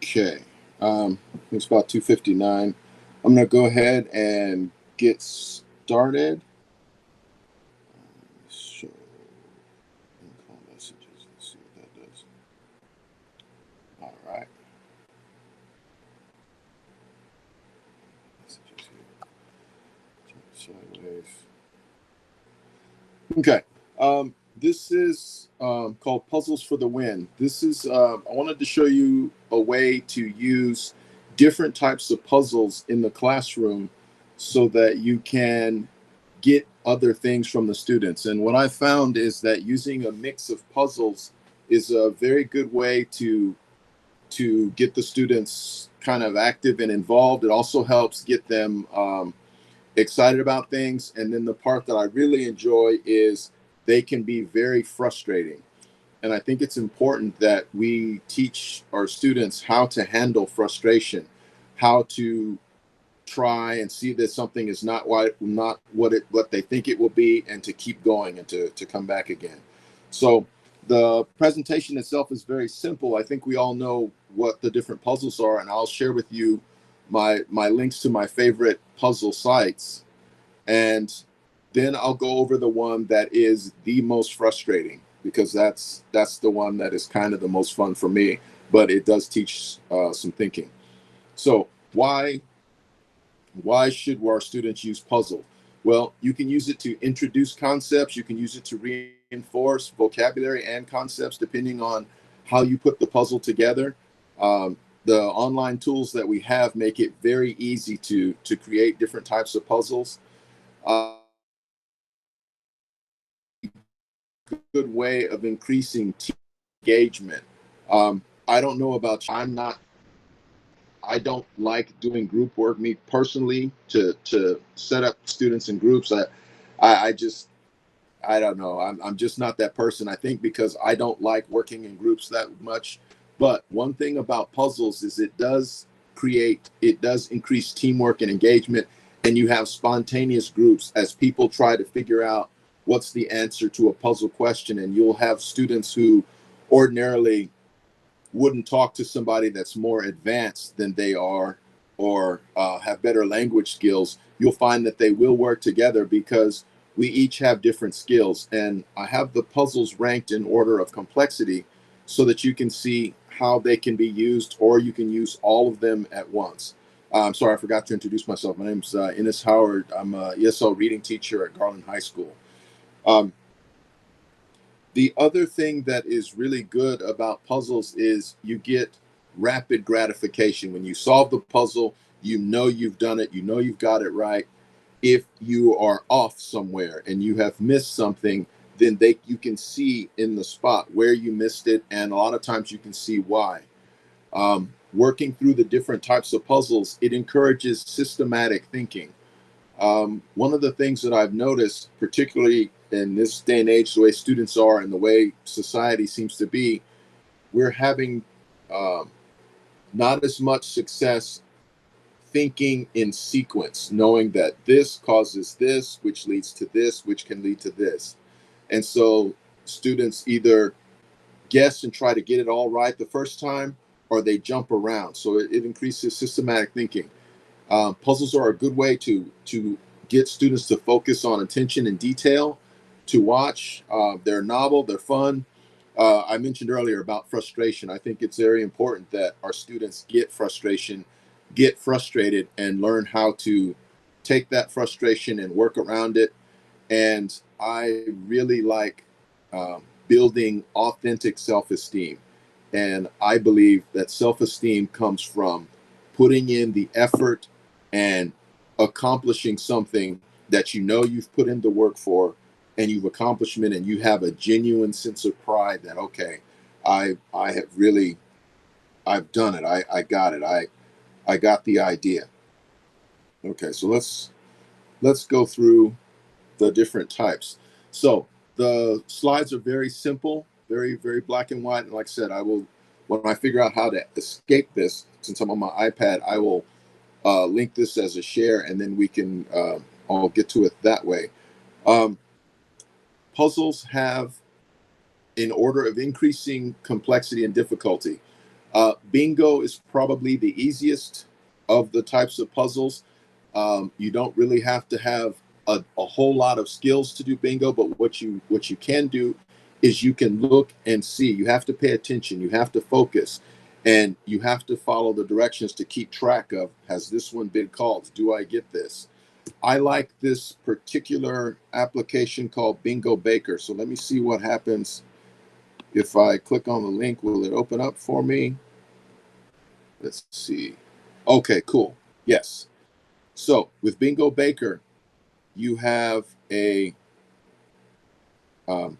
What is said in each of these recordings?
Okay, it's about 2:59. I'm gonna go ahead and get started. So, call messages. Let's see what that does. All right. Messages here. Sideways. Okay. This is called Puzzles for the Win. This is I wanted to show you a way to use different types of puzzles in the classroom so that you can get other things from the students. And what I found is that using a mix of puzzles is a very good way to get the students kind of active and involved. It also helps get them excited about things. And then the part that I really enjoy is they can be very frustrating. And I think it's important that we teach our students how to handle frustration, how to try and see that something is not what they think it will be, and to keep going and to come back again. So the presentation itself is very simple. I think we all know what the different puzzles are, and I'll share with you my links to my favorite puzzle sites, and then I'll go over the one that is the most frustrating, because that's the one that is kind of the most fun for me, but it does teach some thinking. So why should our students use puzzle? Well, you can use it to introduce concepts. You can use it to reinforce vocabulary and concepts, depending on how you put the puzzle together. The online tools that we have make it very easy to create different types of puzzles. Good way of increasing team engagement. I don't know about you. I don't like doing group work, me personally, to set up students in groups. I just, I don't know. I'm just not that person. I think because I don't like working in groups that much. But one thing about puzzles is it does increase teamwork and engagement, and you have spontaneous groups as people try to figure out what's the answer to a puzzle question. And you'll have students who ordinarily wouldn't talk to somebody that's more advanced than they are, or have better language skills. You'll find that they will work together because we each have different skills. And I have the puzzles ranked in order of complexity so that you can see how they can be used, or you can use all of them at once. I'm sorry, I forgot to introduce myself. My name's Ennis Howard. I'm a ESL reading teacher at Garland High School. Um, The other thing that is really good about puzzles is you get rapid gratification. When you solve the puzzle, you know you've done it, you know you've got it right. If you are off somewhere and you have missed something, then you can see in the spot where you missed it, and a lot of times you can see why. Working through the different types of puzzles, it encourages systematic thinking. One of the things that I've noticed, particularly in this day and age, the way students are and the way society seems to be, we're having um, not as much success thinking in sequence, knowing that this causes this, which leads to this, which can lead to this. And so students either guess and try to get it all right the first time, or they jump around. So it increases systematic thinking. Puzzles are a good way to get students to focus on attention and detail, to watch. They're novel, they're fun. I mentioned earlier about frustration. I think it's very important that our students get frustrated, and learn how to take that frustration and work around it. And I really like building authentic self-esteem. And I believe that self-esteem comes from putting in the effort and accomplishing something that you know you've put in the work for, and you've accomplished it, and you have a genuine sense of pride that, okay, I have really, I've done it. I got it. I got the idea. Okay, so let's go through the different types. So the slides are very simple, very black and white. And like I said, I will, when I figure out how to escape this, since I'm on my iPad, I will link this as a share, and then we can all get to it that way. Um, Puzzles have, in order of increasing complexity and difficulty, Bingo is probably the easiest of the types of puzzles. You don't really have to have a whole lot of skills to do bingo, but what you can do is you can look and see. You have to pay attention. You have to focus, and you have to follow the directions to keep track of, has this one been called? Do I get this? I like this particular application called Bingo Baker. So let me see what happens if I click on the link. Will it open up for me? Let's see. Okay, cool. Yes. So with Bingo Baker, you have a um,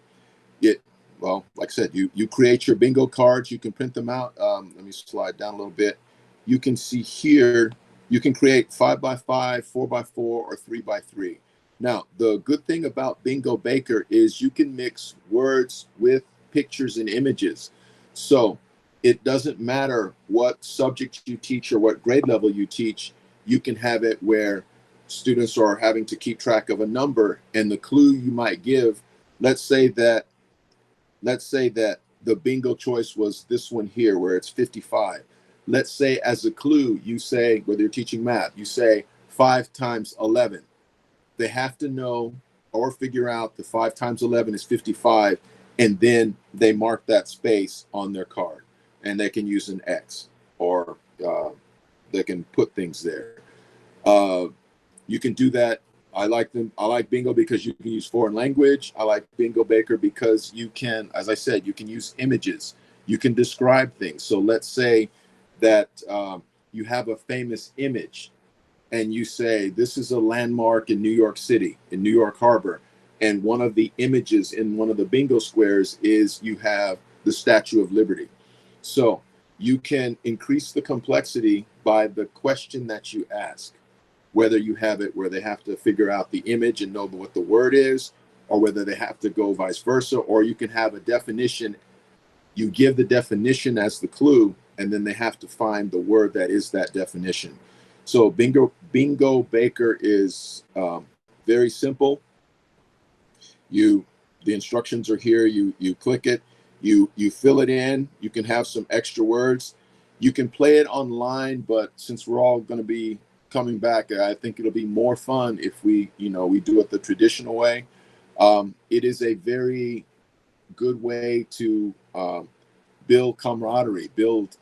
it. Well, like I said, you create your bingo cards. You can print them out. Let me slide down a little bit. You can see here. You can create 5x5, 4x4, or 3x3. Now, the good thing about Bingo Baker is you can mix words with pictures and images. So it doesn't matter what subject you teach or what grade level you teach. You can have it where students are having to keep track of a number, and the clue you might give, let's say that the bingo choice was this one here where it's 55. Let's say as a clue, you say, whether you're teaching math, you say 5 times 11. They have to know or figure out the 5 times 11 is 55, and then they mark that space on their card, and they can use an X, or they can put things there. You can do that. I like them. I like Bingo because you can use foreign language. I like Bingo Baker because you can, as I said, you can use images. You can describe things. So let's say that you have a famous image, and you say, this is a landmark in New York City, in New York Harbor. And one of the images in one of the bingo squares is you have the Statue of Liberty. So you can increase the complexity by the question that you ask, whether you have it where they have to figure out the image and know what the word is, or whether they have to go vice versa, or you can have a definition. You give the definition as the clue, and then they have to find the word that is that definition. So Bingo Baker is very simple. The instructions are here. You click it. You fill it in. You can have some extra words. You can play it online, but since we're all going to be coming back, I think it'll be more fun if we do it the traditional way. It is a very good way to build camaraderie, build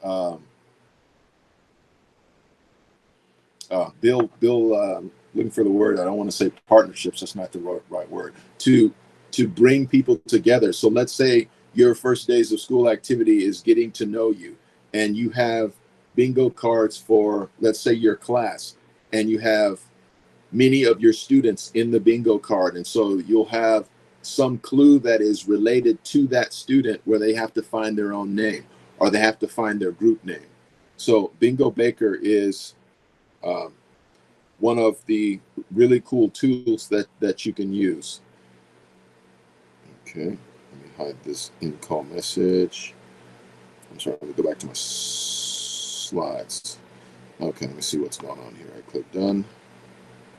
looking for the word. I don't want to say partnerships. That's not the right word. To bring people together. So let's say your first days of school activity is getting to know you, and you have bingo cards for, let's say, your class, and you have many of your students in the bingo card. And so you'll have some clue that is related to that student where they have to find their own name, or they have to find their group name. So Bingo Baker is one of the really cool tools that you can use. Okay, let me hide this in-call message. I'm sorry, let me go back to my slides. Okay, let me see what's going on here. I click done.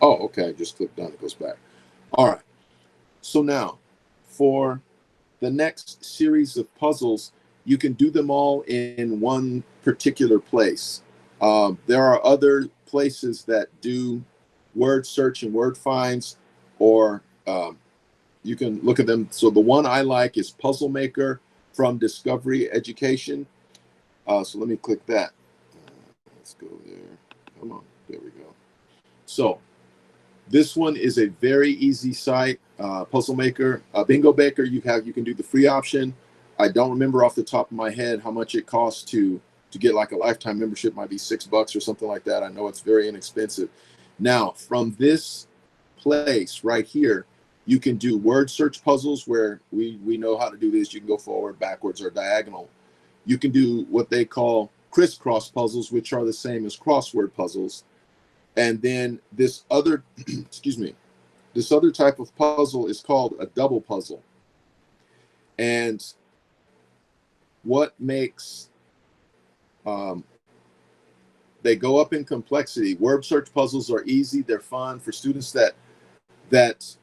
Oh, okay, I just clicked done. It goes back. All right. So now, for the next series of puzzles, you can do them all in one particular place. There are other places that do word search and word finds, or you can look at them. So the one I like is Puzzle Maker from Discovery Education. So let me click that. Let's go there. Come on. There we go. So this one is a very easy site. Puzzle Maker, Bingo Baker. You can do the free option. I don't remember off the top of my head how much it costs to get like a lifetime membership. Might be $6 or something like that. I know it's very inexpensive. Now, from this place right here, you can do word search puzzles where we know how to do this. You can go forward, backwards, or diagonal. You can do what they call crisscross puzzles, which are the same as crossword puzzles. And then this other, excuse me, this other type of puzzle is called a double puzzle. And what makes, they go up in complexity. Word search puzzles are easy. They're fun for students that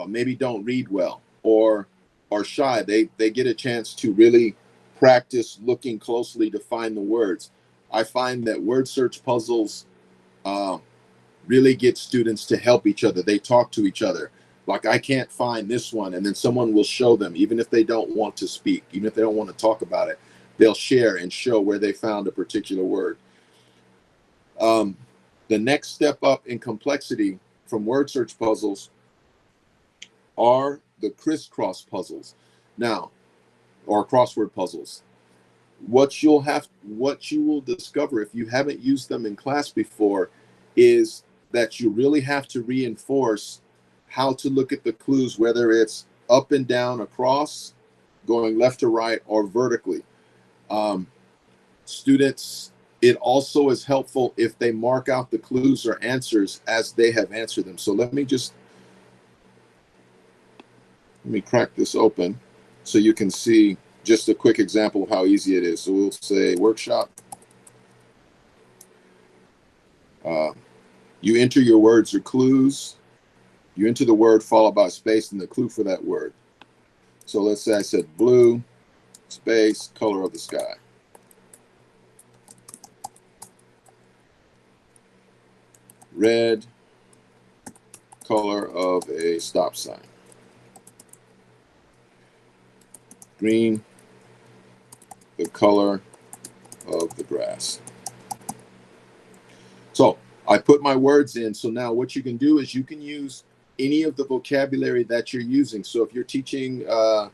maybe don't read well or are shy. They get a chance to really practice looking closely to find the words. I find that word search puzzles really get students to help each other. They talk to each other. Like, I can't find this one, and then someone will show them, even if they don't want to speak, even if they don't want to talk about it, they'll share and show where they found a particular word. The next step up in complexity from word search puzzles are the crisscross puzzles. Now, or crossword puzzles. What you will discover if you haven't used them in class before is that you really have to reinforce how to look at the clues, whether it's up and down, across, going left to right, or vertically. Students, it also is helpful if they mark out the clues or answers as they have answered them. So let me crack this open so you can see just a quick example of how easy it is. So we'll say workshop. You enter your words or clues. You enter the word followed by a space and the clue for that word. So let's say I said blue, space, color of the sky. Red, color of a stop sign. Green, the color of the grass. So I put my words in. So now what you can do is you can use any of the vocabulary that you're using. So if you're teaching you're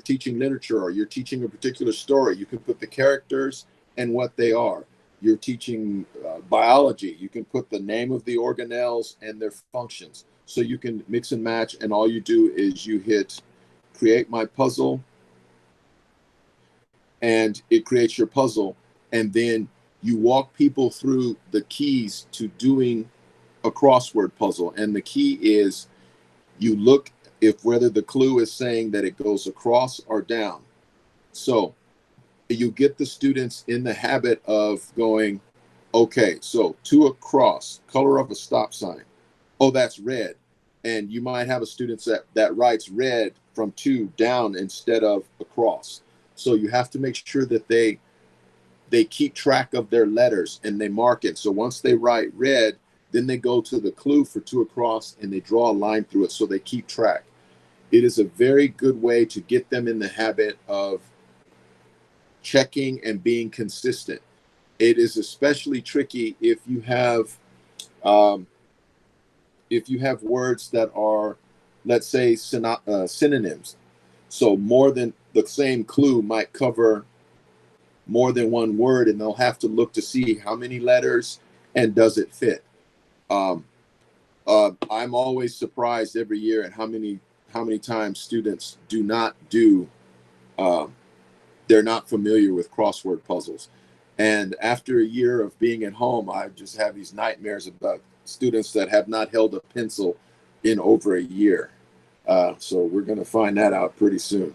teaching literature, or you're teaching a particular story, you can put the characters and what they are. You're teaching biology, you can put the name of the organelles and their functions. So you can mix and match, and all you do is you hit create my puzzle, and it creates your puzzle. And then you walk people through the keys to doing a crossword puzzle. And the key is you look if whether the clue is saying that it goes across or down. So you get the students in the habit of going, okay, so to across, color of a stop sign. Oh, that's red. And you might have a student that writes red from to down instead of across. So you have to make sure that they keep track of their letters and they mark it. So once they write red, then they go to the clue for to across and they draw a line through it so they keep track. It is a very good way to get them in the habit of checking and being consistent. It is especially tricky if you have words that are, let's say, synonyms. So more than the same clue might cover more than one word, and they'll have to look to see how many letters and does it fit. I'm always surprised every year at how many times students do not do. They're not familiar with crossword puzzles. And after a year of being at home, I just have these nightmares about students that have not held a pencil in over a year. So we're going to find that out pretty soon.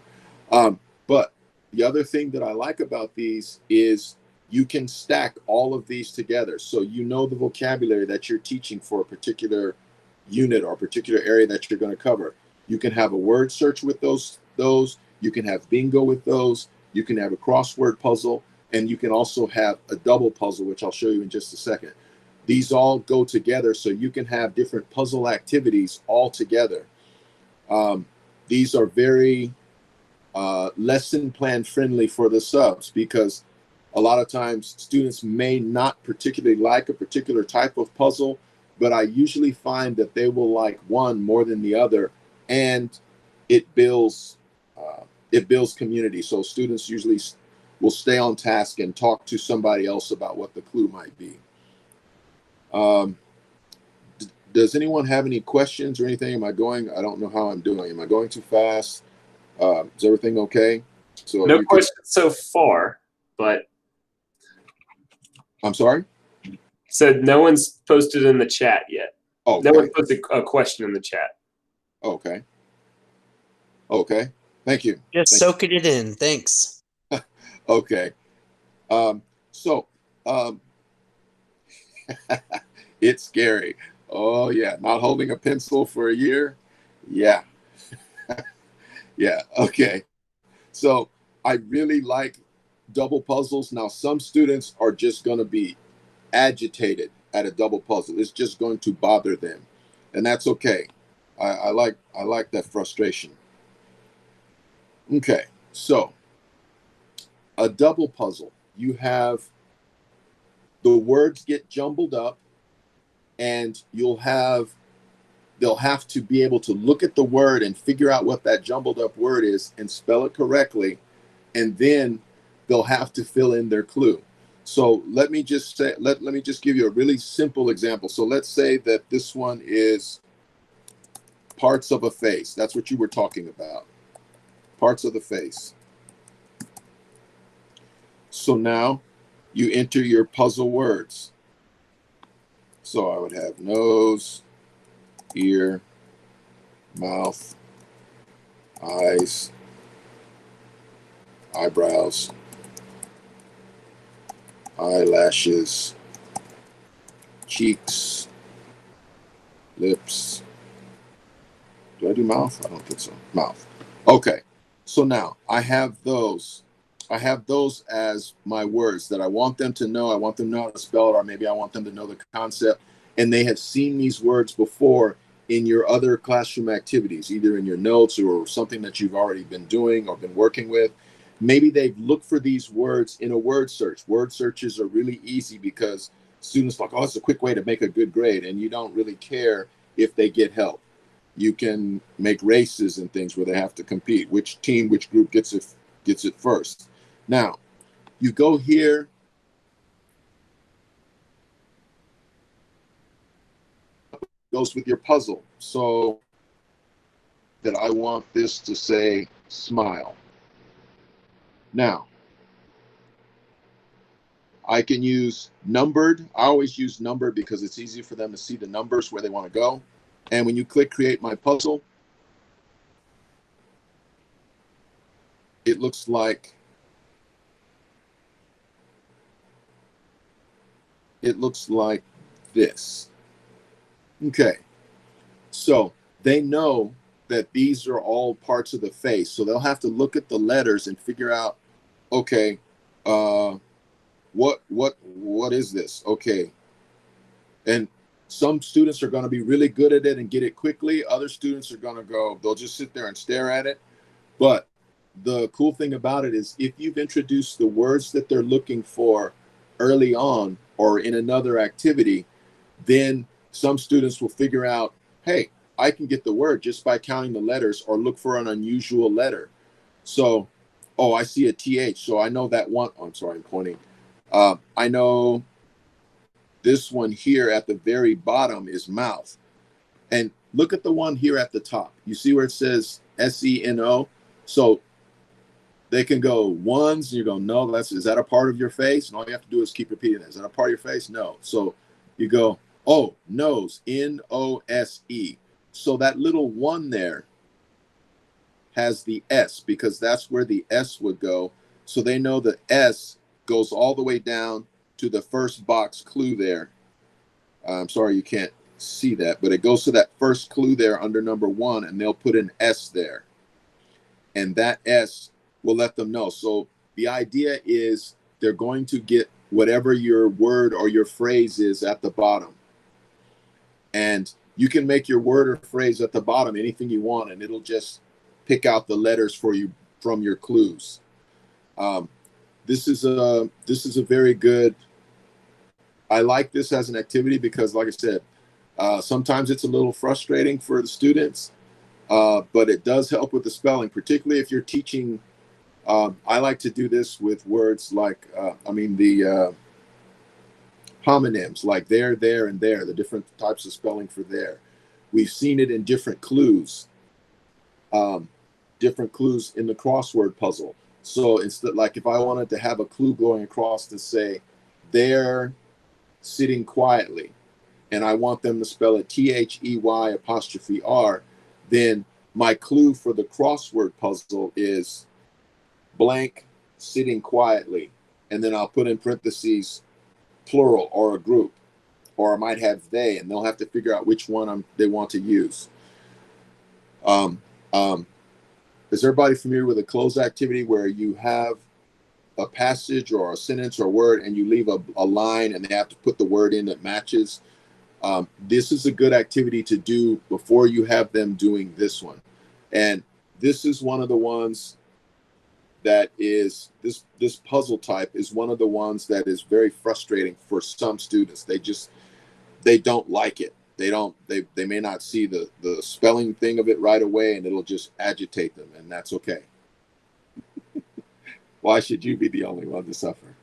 But the other thing that I like about these is you can stack all of these together. So you know the vocabulary that you're teaching for a particular unit or a particular area that you're going to cover. You can have a word search with those. You can have bingo with those. You can have a crossword puzzle, and you can also have a double puzzle, which I'll show you in just a second. These all go together, so you can have different puzzle activities all together. These are very lesson plan friendly for the subs, because a lot of times students may not particularly like a particular type of puzzle, but I usually find that they will like one more than the other, and it builds community. So students usually will stay on task and talk to somebody else about what the clue might be. Does anyone have any questions or anything? I don't know how I'm doing. Am I going too fast? Is everything okay? So no questions so far, but I'm sorry? Said no one's posted in the chat yet. Okay. No one posted a question in the chat. Okay. Okay. Thank you. Just soaking it in. Thanks. Okay. It's scary. Oh, yeah. Not holding a pencil for a year. Yeah. Yeah. Okay. So I really like double puzzles. Now, some students are just going to be agitated at a double puzzle. It's just going to bother them, and that's okay. I like that frustration. Okay, so a double puzzle, you have the words get jumbled up, and they'll have to be able to look at the word and figure out what that jumbled up word is and spell it correctly, and then they'll have to fill in their clue. So let me just say, let me just give you a really simple example. So let's say that this one is parts of a face. That's what you were talking about. Parts of the face. So now you enter your puzzle words. So I would have nose, ear, mouth, eyes, eyebrows, eyelashes, cheeks, lips. Do I do mouth? I don't think so. Mouth. Okay. So now I have those. I have those as my words that I want them to know. I want them to know how to spell it, or maybe I want them to know the concept. And they have seen these words before in your other classroom activities, either in your notes or something that you've already been doing or been working with. Maybe they've looked for these words in a word search. Word searches are really easy because students are like, oh, it's a quick way to make a good grade. And you don't really care if they get help. You can make races and things where they have to compete. Which team, which group gets it first. Now, you go here. Goes with your puzzle. So that I want this to say smile. Now, I can use numbered. I always use numbered because it's easy for them to see the numbers where they want to go. And when you click create my puzzle, it looks like this. Okay. So they know that these are all parts of the face. So they'll have to look at the letters and figure out, okay, what is this? Okay. And some students are going to be really good at it and get it quickly. Other students are going to go, they'll just sit there and stare at it. But the cool thing about it is if you've introduced the words that they're looking for early on or in another activity, then some students will figure out, hey, I can get the word just by counting the letters or look for an unusual letter. So, oh, I see a TH. So I know that one. Oh, I'm sorry, I'm pointing. I know this one here at the very bottom is mouth. And look at the one here at the top. You see where it says SENO? So they can go ones, and you go, no, is that a part of your face? And all you have to do is keep repeating that. Is that a part of your face? No. So you go, oh, nose, N-O-S-E. So that little one there has the S because that's where the S would go. So they know the S goes all the way down to the first box clue there. I'm sorry you can't see that, but it goes to that first clue there under number 1, and they'll put an S there. And that S will let them know. So the idea is they're going to get whatever your word or your phrase is at the bottom. And you can make your word or phrase at the bottom anything you want, and it'll just pick out the letters for you from your clues. This is a very good. I like this as an activity because, like I said, sometimes it's a little frustrating for the students, but it does help with the spelling, particularly if you're teaching. I like to do this with words like, the homonyms, like there, and there, the different types of spelling for there. We've seen it in different clues in the crossword puzzle. So instead, like if I wanted to have a clue going across to say, they're sitting quietly, and I want them to spell it THEY', then my clue for the crossword puzzle is blank sitting quietly. And then I'll put in parentheses plural or a group, or I might have they, and they'll have to figure out which one they want to use. is everybody familiar with a close activity where you have a passage or a sentence or word and you leave a line and they have to put the word in that matches? This is a good activity to do before you have them doing this one. And this is one of the ones that is, this puzzle type is one of the ones that is very frustrating for some students. They don't like it. They may not see the spelling thing of it right away, and it'll just agitate them, and that's okay. Why should you be the only one to suffer?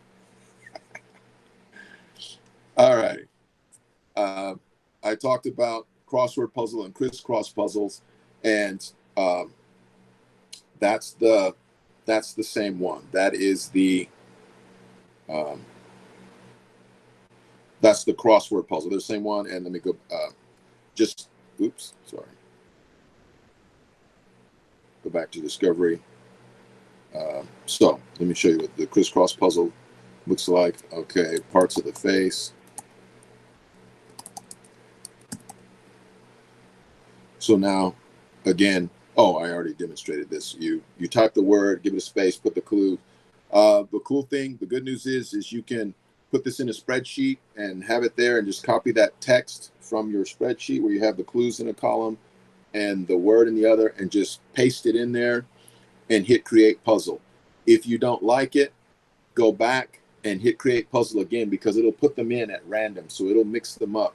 All right. I talked about crossword puzzle and crisscross puzzles, and that's the same one. That is that's the crossword puzzle. They're the same one. And let me go. Oops, sorry. Go back to discovery. So let me show you what the crisscross puzzle looks like. Okay, parts of the face. So now, again, oh, I already demonstrated this. You type the word, give it a space, put the clue. The cool thing, the good news is you can put this in a spreadsheet and have it there and just copy that text from your spreadsheet where you have the clues in a column and the word in the other, and just paste it in there and hit create puzzle. If you don't like it, go back and hit create puzzle again, because it'll put them in at random. So it'll mix them up.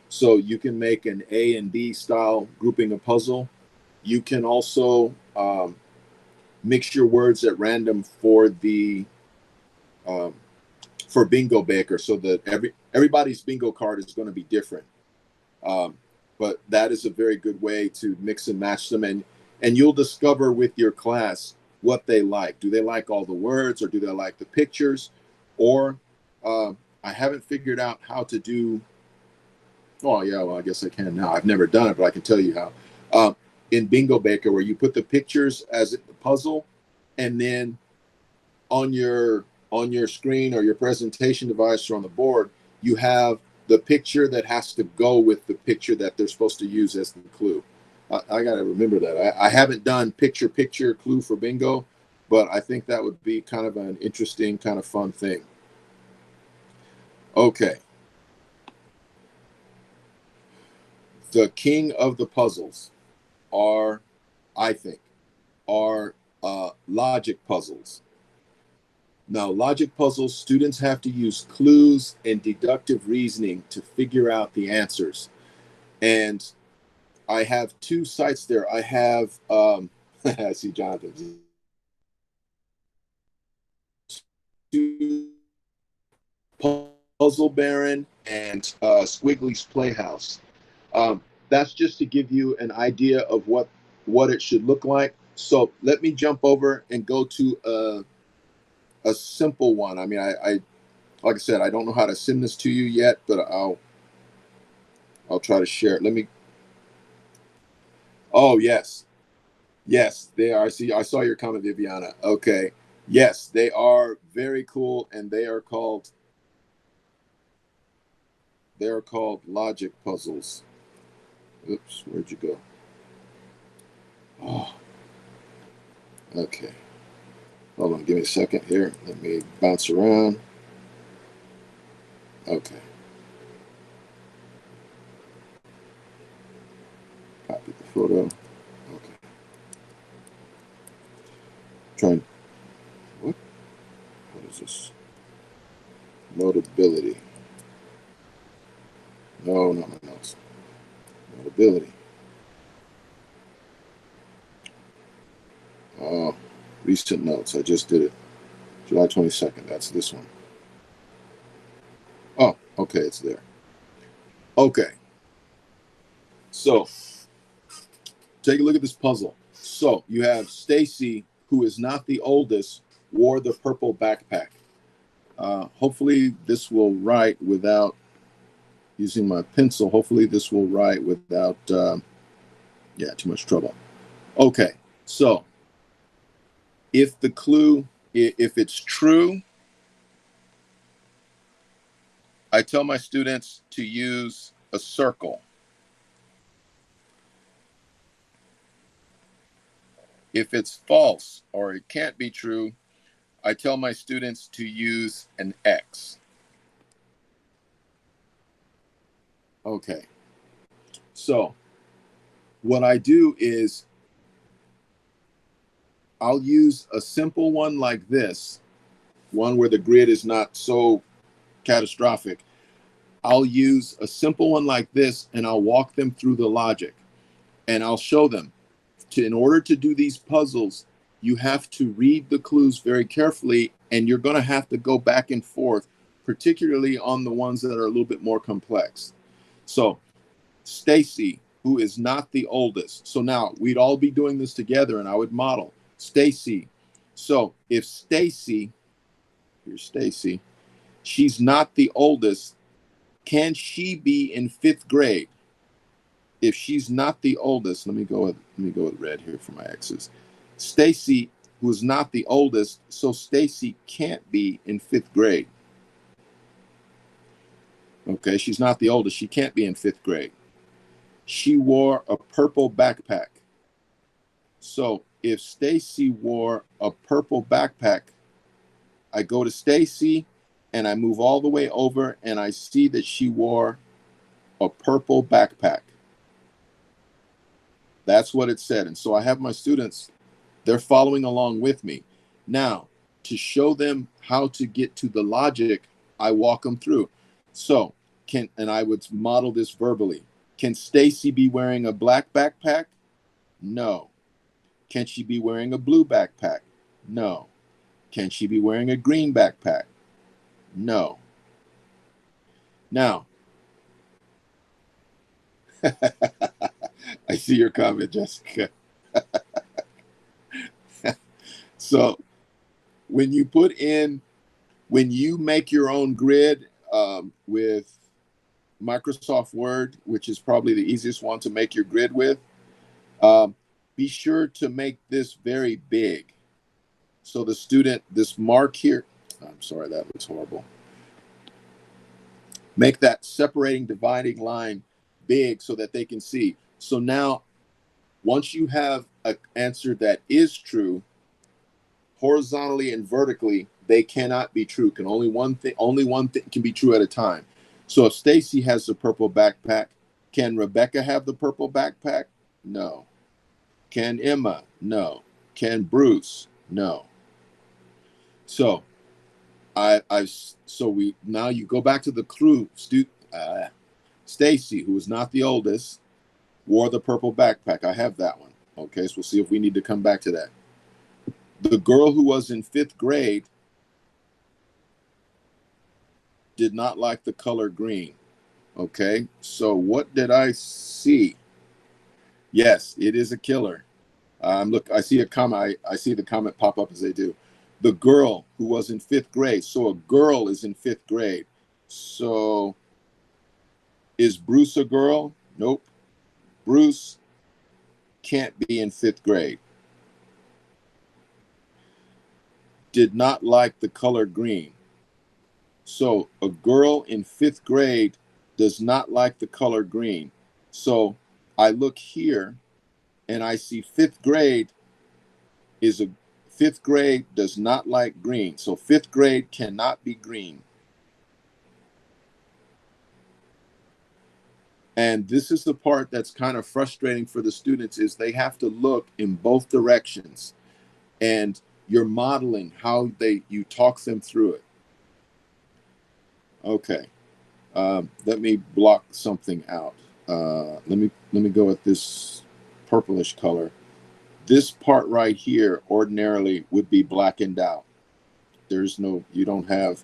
So you can make an A and B style grouping of puzzle. You can also mix your words at random for the for bingo baker, so that everybody's bingo card is going to be different. But that is a very good way to mix and match them, and you'll discover with your class what they like. Do they like all the words, or do they like the pictures? Or I haven't figured out how to do. Oh yeah, well I guess I can now. I've never done it, but I can tell you how. In Bingo Baker, where you put the pictures as the puzzle, and then on your screen or your presentation device or on the board, you have the picture that has to go with the picture that they're supposed to use as the clue. I got to remember that. I haven't done picture clue for bingo, but I think that would be kind of an interesting, kind of fun thing. Okay. The king of the puzzles are, I think, logic puzzles. Now, logic puzzles, students have to use clues and deductive reasoning to figure out the answers. And I have two sites there. I have, I see Jonathan. Puzzle Baron and Squiggly's Playhouse. That's just to give you an idea of what it should look like. So let me jump over and go to a simple one. I mean, I like I said, I don't know how to send this to you yet, but I'll try to share it. Let me. Oh yes, they are. I saw your comment, Viviana. Okay, yes, they are very cool, and they are called logic puzzles. Oops, where'd you go? Oh, okay. Hold on, give me a second here. Let me bounce around. Okay. Copy the photo. Okay. Trying. What is this? Notability. No, not my notes. Notability. Recent notes. I just did it. July 22nd. That's this one. Oh, okay. It's there. Okay. So, take a look at this puzzle. So, you have Stacy, who is not the oldest, wore the purple backpack. Hopefully, this will write without using my pencil. Hopefully, this will write without, too much trouble. Okay. So, if the clue, if it's true, I tell my students to use a circle. If it's false or it can't be true, I tell my students to use an X. Okay. So what I do is I'll use a simple one like this, one where the grid is not so catastrophic. I'll use a simple one like this and I'll walk them through the logic and I'll show them in order to do these puzzles, you have to read the clues very carefully and you're going to have to go back and forth, particularly on the ones that are a little bit more complex. So Stacy, who is not the oldest. So now we'd all be doing this together and I would model Stacy. So if Stacy, here's Stacy, she's not the oldest, can she be in 5th grade? If she's not the oldest, let me go with red here for my X's. Stacy, who is not the oldest, so Stacy can't be in 5th grade. Okay, she's not the oldest. She can't be in 5th grade. She wore a purple backpack. So if Stacy wore a purple backpack, I go to Stacy and I move all the way over and I see that she wore a purple backpack. That's what it said. And so I have my students, they're following along with me. Now, to show them how to get to the logic, I walk them through. So, and I would model this verbally. Can Stacy be wearing a black backpack? No. Can she be wearing a blue backpack? No. Can she be wearing a green backpack? No. Now, I see your comment, Jessica. So when you make your own grid with Microsoft Word, which is probably the easiest one to make your grid with, be sure to make this very big. So the student, this mark here, I'm sorry, that looks horrible. Make that separating, dividing line big so that they can see. So now, once you have an answer that is true, horizontally and vertically, they cannot be true. Only one thing can be true at a time. So if Stacy has the purple backpack, can Rebecca have the purple backpack? No. Can Emma? No. Can Bruce? No. So now you go back to the clue. Stacy, who is not the oldest, wore the purple backpack. I have that one. Okay, so we'll see if we need to come back to that. The girl who was in 5th grade did not like the color green. Okay, so what did I see? Yes, it is a killer. Look, I see a comment. I see the comment pop up as they do. The girl who was in 5th grade. So a girl is in 5th grade. So is Bruce a girl? Nope. Bruce can't be in 5th grade. Did not like the color green. So a girl in 5th grade does not like the color green. So I look here and I see 5th grade does not like green. So 5th grade cannot be green. And this is the part that's kind of frustrating for the students, is they have to look in both directions. And you're modeling how you talk them through it. Okay. Let me block something out. Let me go with this purplish color. This part right here ordinarily would be blackened out. There's no, you don't have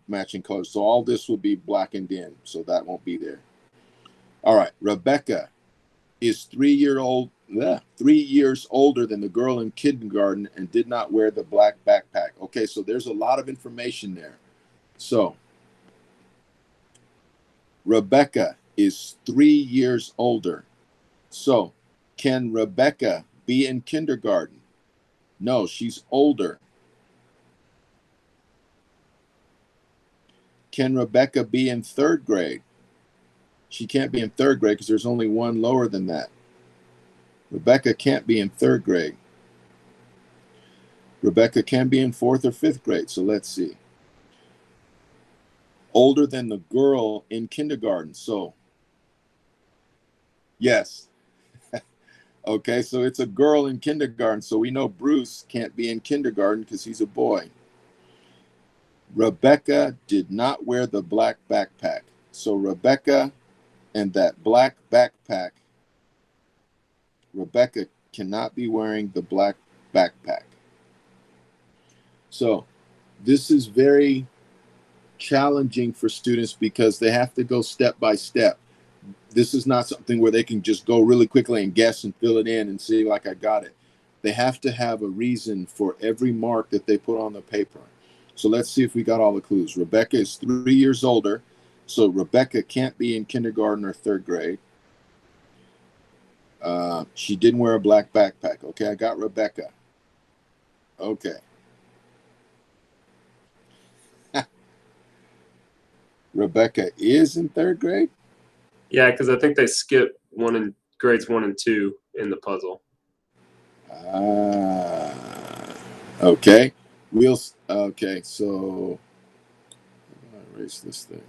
matching colors. So all this will be blackened in. So that won't be there. All right. Rebecca is 3 years older than the girl in kindergarten and did not wear the black backpack. Okay. So there's a lot of information there. So Rebecca is 3 years older. So can Rebecca be in kindergarten? No, she's older. Can Rebecca be in 3rd grade? She can't be in 3rd grade because there's only one lower than that. Rebecca can't be in 3rd grade. Rebecca can be in 4th or 5th grade. So let's see. Older than the girl in kindergarten. So yes. Okay, so it's a girl in kindergarten. So we know Bruce can't be in kindergarten because he's a boy. Rebecca did not wear the black backpack. So Rebecca and that black backpack, Rebecca cannot be wearing the black backpack. So this is very challenging for students because they have to go step by step. This is not something where they can just go really quickly and guess and fill it in and see like I got it. They have to have a reason for every mark that they put on the paper. So let's see if we got all the clues. Rebecca is 3 years older. So Rebecca can't be in kindergarten or 3rd grade. She didn't wear a black backpack. Okay, I got Rebecca. Okay. Rebecca is in 3rd grade? Yeah, because I think they skipped grades 1 and 2 in the puzzle. Okay. Okay, so I'm gonna erase this thing.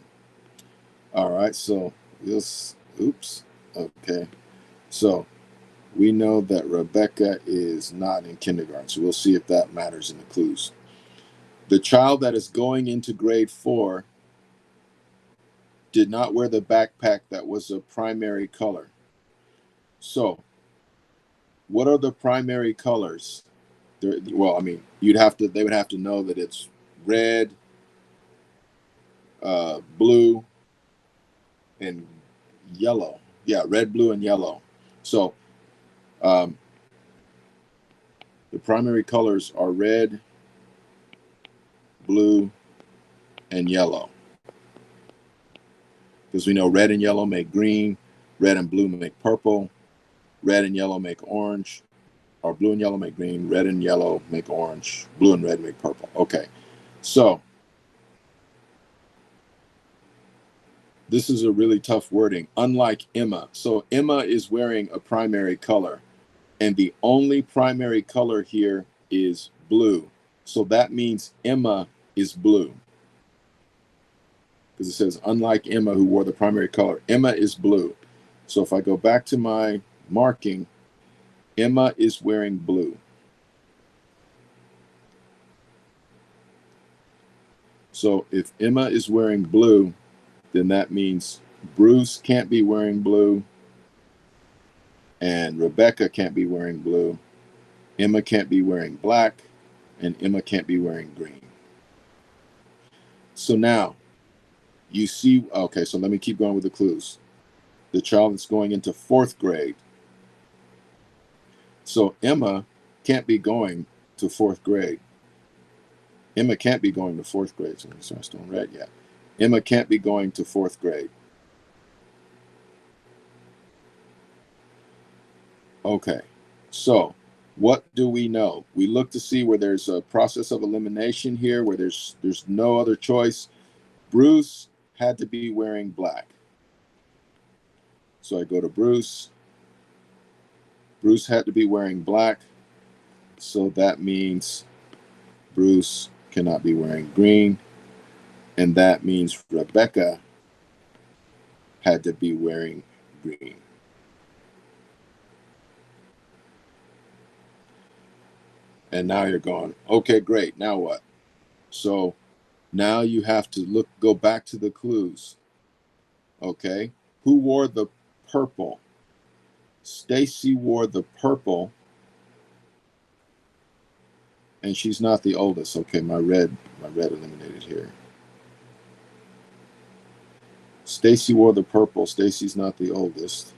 All right, so oops. Okay. So we know that Rebecca is not in kindergarten, so we'll see if that matters in the clues. The child that is going into grade 4 did not wear the backpack that was a primary color. So what are the primary colors? Well, I mean, they would have to know that it's red, blue, and yellow. Yeah, red, blue, and yellow. So the primary colors are red, blue, and yellow. Because we know red and yellow make green, red and blue make purple, red and yellow make orange, or blue and yellow make green, red and yellow make orange, blue and red make purple. Okay, so this is a really tough wording, unlike Emma. So Emma is wearing a primary color, and the only primary color here is blue. So that means Emma is blue. Because it says, unlike Emma, who wore the primary color, Emma is blue. So if I go back to my marking, Emma is wearing blue. So if Emma is wearing blue, then that means Bruce can't be wearing blue, and Rebecca can't be wearing blue, Emma can't be wearing black, and Emma can't be wearing green. So now, you see, okay, so let me keep going with the clues. The child is going into 4th grade. So Emma can't be going to 4th grade. Emma can't be going to 4th grade. So I still read yet. Emma can't be going to 4th grade. Okay, so what do we know? We look to see where there's a process of elimination here, where there's no other choice. Bruce had to be wearing black. So I go to Bruce. Bruce had to be wearing black. So that means Bruce cannot be wearing green. And that means Rebecca had to be wearing green. And now you're going, okay, great. Now what? So now you have to go back to the clues. Okay. Who wore the purple? Stacy wore the purple. And she's not the oldest. Okay, my red eliminated here. Stacy wore the purple. Stacy's not the oldest.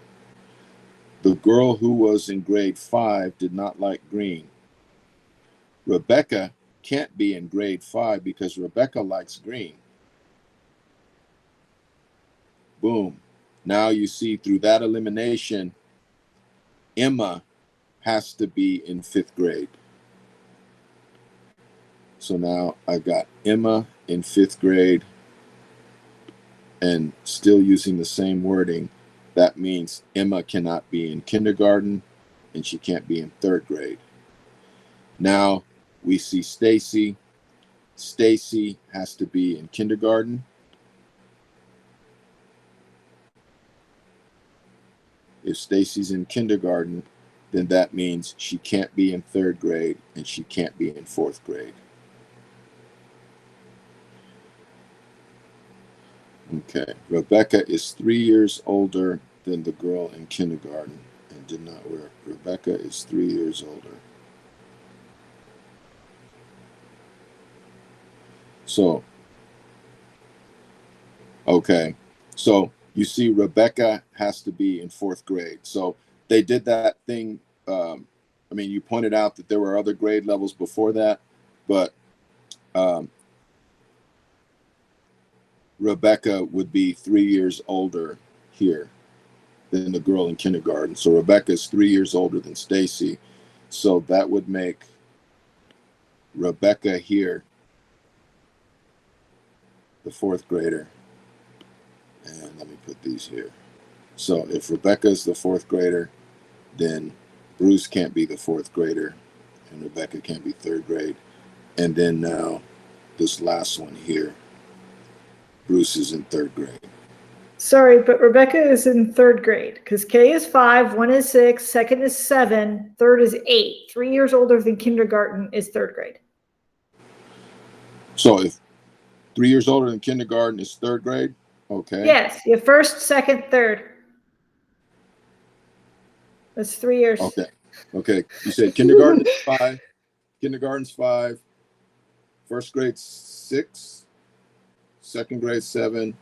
The girl who was in grade 5 did not like green. Rebecca can't be in grade 5 because Rebecca likes green. Boom. Now you see through that elimination, Emma has to be in 5th grade. So now I got Emma in 5th grade, and still using the same wording. That means Emma cannot be in kindergarten and she can't be in 3rd grade. Now We see Stacy. Stacy has to be in kindergarten. If Stacy's in kindergarten, then that means she can't be in 3rd grade and she can't be in 4th grade. Okay, Rebecca is 3 years older than the girl in kindergarten and did not work. Rebecca is 3 years older. So, okay, so you see Rebecca has to be in 4th grade. So they did that thing. I mean, you pointed out that there were other grade levels before that, but Rebecca would be 3 years older here than the girl in kindergarten. So Rebecca is 3 years older than Stacy. So that would make Rebecca here the 4th grader. And let me put these here. So if Rebecca is the 4th grader, then Bruce can't be the 4th grader and Rebecca can't be 3rd grade. And then now this last one here, Bruce is in 3rd grade. Sorry, but Rebecca is in 3rd grade because K is 5, 1 is 6, 2nd is 7, 3rd is 8. 3 years older than kindergarten is 3rd grade. So if 3 years older than kindergarten is 3rd grade, okay. Yes, you have 1st, 2nd, 3rd. That's 3 years. Okay. Okay. You said kindergarten is 5. Kindergarten's 5. 1st grade 6. 2nd grade 7.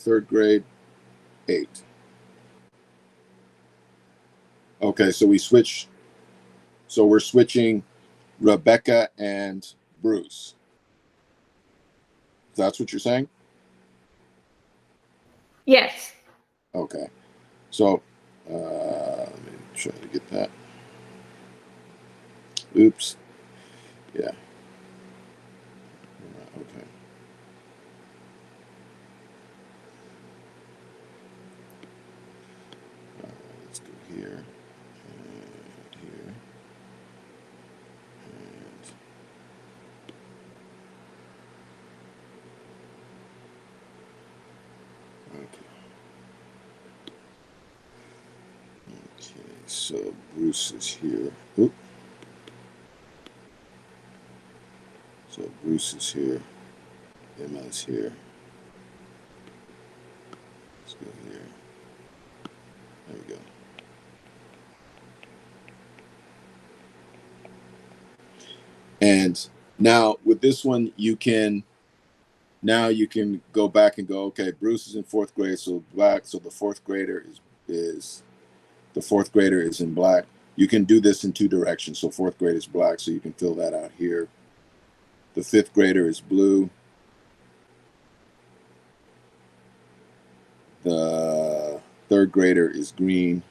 3rd grade 8. Okay, so we switch. So we're switching Rebecca and Bruce. That's what you're saying? Yes. Okay. So let me try to get that. Oops. Yeah. Okay. Let's go here and here and okay. Okay, so Bruce is here. Oop. So Bruce is here. Emma's here. Let's go here. There we go. And now with this one, you can go back and go, okay, Bruce is in 4th grade, so black, so the 4th grader is the 4th grader is in black. You can do this in 2 directions. So 4th grade is black, so you can fill that out here. The 5th grader is blue. The 3rd grader is green.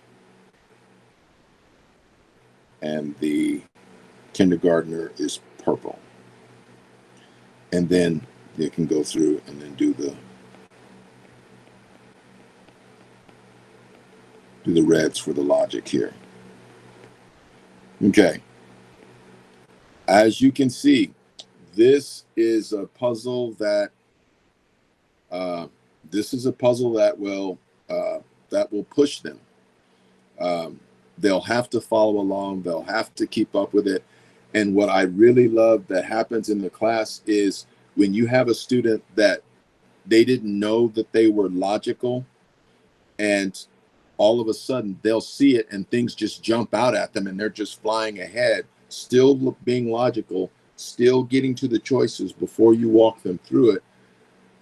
And the kindergartner is purple. And then they can go through and then do the reds for the logic here. Okay. As you can see, this is a puzzle that will push them. They'll have to follow along. They'll have to keep up with it. And what I really love that happens in the class is when you have a student that they didn't know that they were logical, and all of a sudden they'll see it and things just jump out at them and they're just flying ahead, still being logical, still getting to the choices before you walk them through it.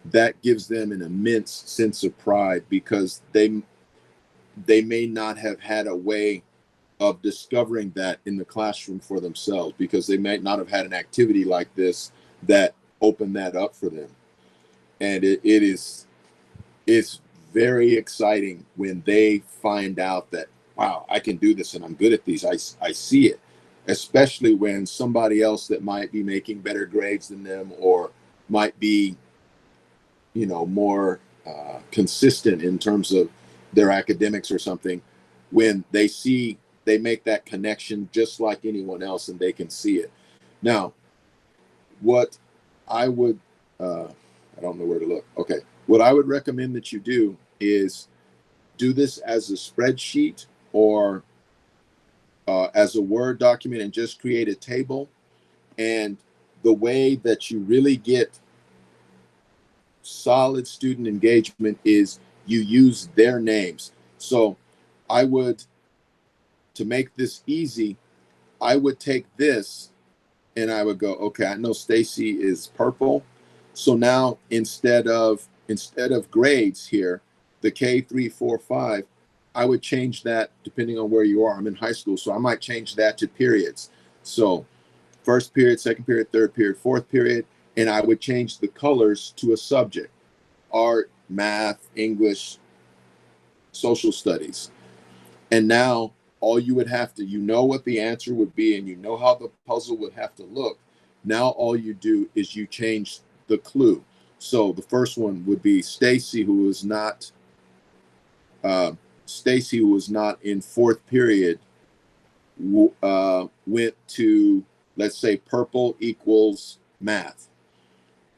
That gives them an immense sense of pride because they may not have had a way of discovering that in the classroom for themselves, because they might not have had an activity like this that opened that up for them. And it's very exciting when they find out that, wow, I can do this and I'm good at these. I see it, especially when somebody else that might be making better grades than them or might be, more consistent in terms of their academics or something, when they see they make that connection just like anyone else, and they can see it. Now, what I would, I don't know where to look. Okay. What I would recommend that you do is do this as a spreadsheet or as a Word document, and just create a table. And the way that you really get solid student engagement is you use their names. So I would, to make this easy, I would take this and I would go, okay, I know Stacy is purple. So now instead of grades here, the K 3, 4, 5, I would change that depending on where you are. I'm in high school, so I might change that to periods. So first period, second period, third period, fourth period, and I would change the colors to a subject: art, math, English, social studies. And now all you would have to, you know what the answer would be, and you know how the puzzle would have to look. Now all you do is you change the clue. So the first one would be Stacy, who was not in fourth period, went to, let's say, purple equals math.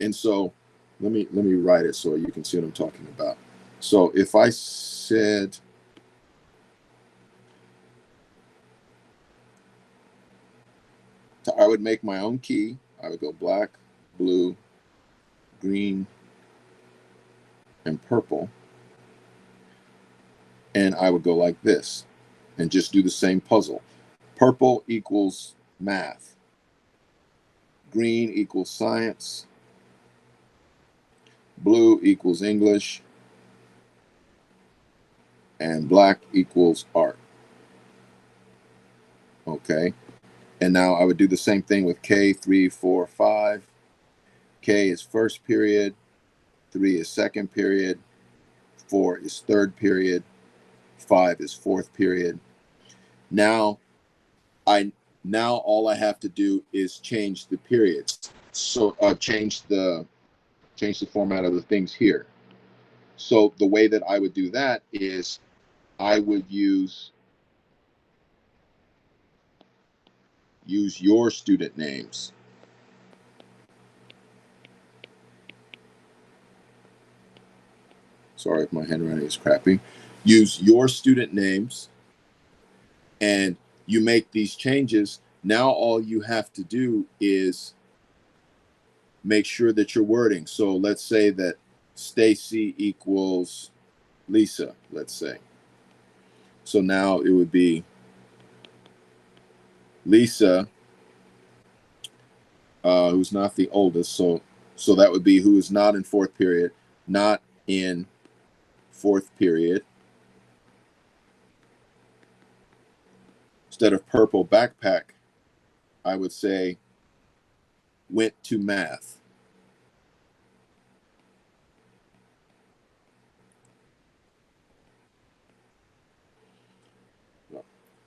And so let me write it so you can see what I'm talking about. So if I said, I would make my own key. I would go black, blue, green, and purple. And I would go like this and just do the same puzzle. Purple equals math. Green equals science. Blue equals English. And black equals art. Okay. And now I would do the same thing with K, 3, 4, 5. K is first period. 3 is second period. 4 is third period. 5 is fourth period. Now all I have to do is change the periods. So change the format of the things here. So the way that I would do that is I would use your student names. Sorry if my handwriting is crappy. Use your student names, and you make these changes. Now all you have to do is make sure that you're wording. So let's say that Stacy equals Lisa, let's say. So now it would be Lisa, who's not the oldest. So that would be who is not in fourth period, not in fourth period. Instead of purple backpack, I would say went to math.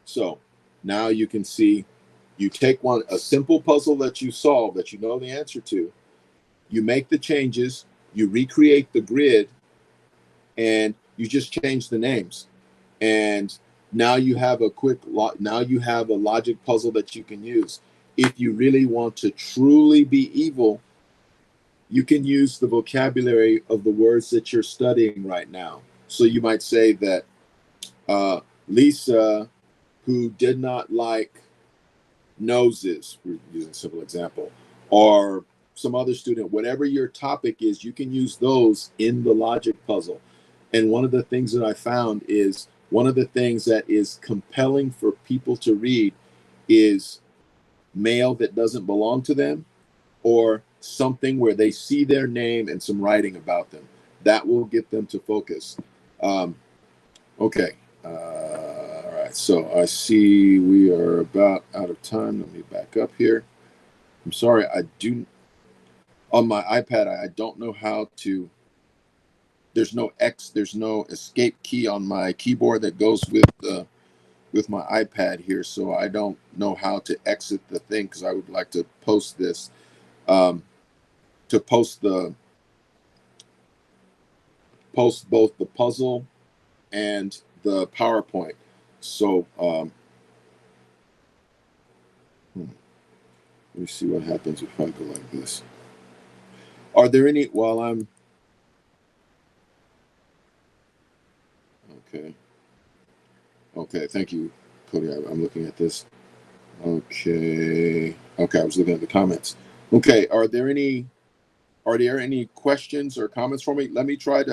So now you can see, you take a simple puzzle that you solve, that you know the answer to, you make the changes, you recreate the grid, and you just change the names. And now you have a logic puzzle that you can use. If you really want to truly be evil, you can use the vocabulary of the words that you're studying right now. So you might say that Lisa, who did not like noses, we're using a simple example, or some other student, whatever your topic is, you can use those in the logic puzzle. And one of the things that I found is, one of the things that is compelling for people to read is mail that doesn't belong to them, or something where they see their name and some writing about them. That will get them to focus. Okay. All right. So I see we are about out of time. Let me back up here. I'm sorry. On my iPad, I don't know how to, there's no escape key on my keyboard that goes with my iPad here. So I don't know how to exit the thing, because I would like to post this, to post both the puzzle and the PowerPoint. So Let me see what happens if I go like this. Are there any, while I'm, okay. Okay, thank you, Cody. I'm looking at this. Okay. Okay, I was looking at the comments. Okay, are there any questions or comments for me? Let me try